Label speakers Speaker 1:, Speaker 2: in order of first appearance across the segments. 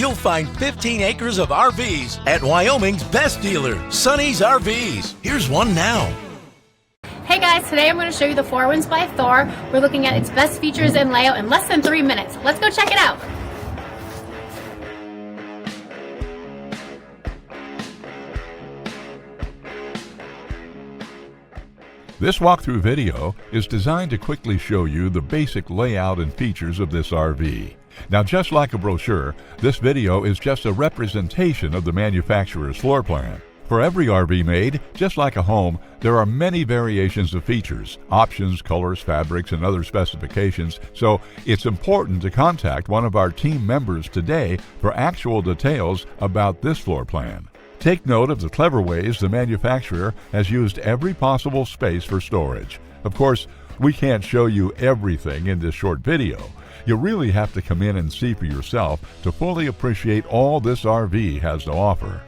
Speaker 1: you'll find 15 acres of RVs at Wyoming's best dealer, Sonny's RVs. Here's one now.
Speaker 2: Hey guys, today I'm going to show you the 4 Winds by Thor. We're looking at its best features and layout in less than 3 minutes. Let's go check it out.
Speaker 3: This walkthrough video is designed to quickly show you the basic layout and features of this RV. Now, just like a brochure, this video is just a representation of the manufacturer's floor plan. For every RV made, just like a home, there are many variations of features, options, colors, fabrics, and other specifications, so it's important to contact one of our team members today for actual details about this floor plan. Take note of the clever ways the manufacturer has used every possible space for storage. Of course, we can't show you everything in this short video. You really have to come in and see for yourself to fully appreciate all this RV has to offer.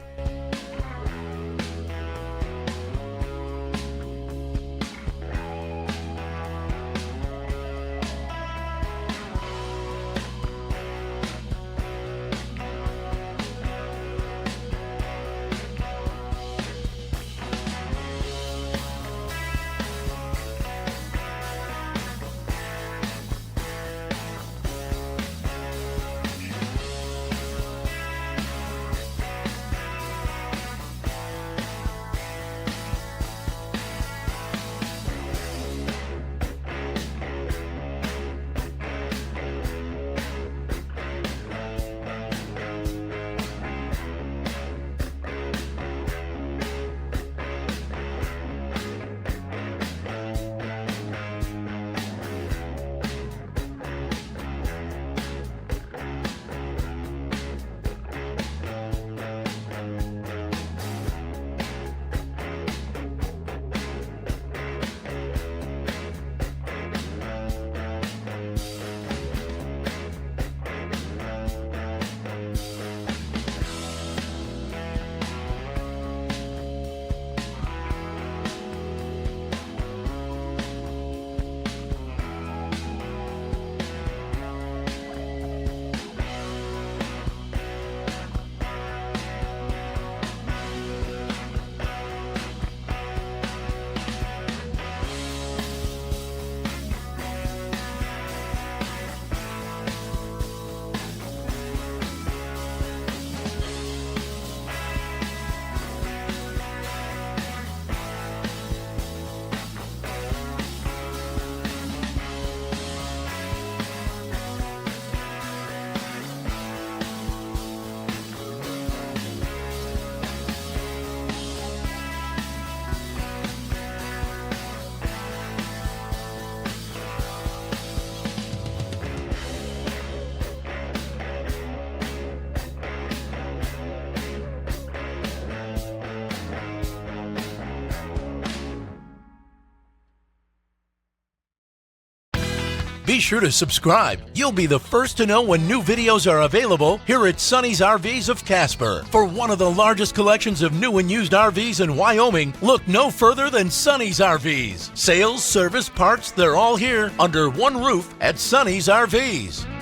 Speaker 1: Be sure to subscribe. You'll be the first to know when new videos are available here at Sonny's RVs of Casper. For one of the largest collections of new and used RVs in Wyoming, look no further than Sonny's RVs. Sales, service, parts, they're all here under one roof at Sonny's RVs.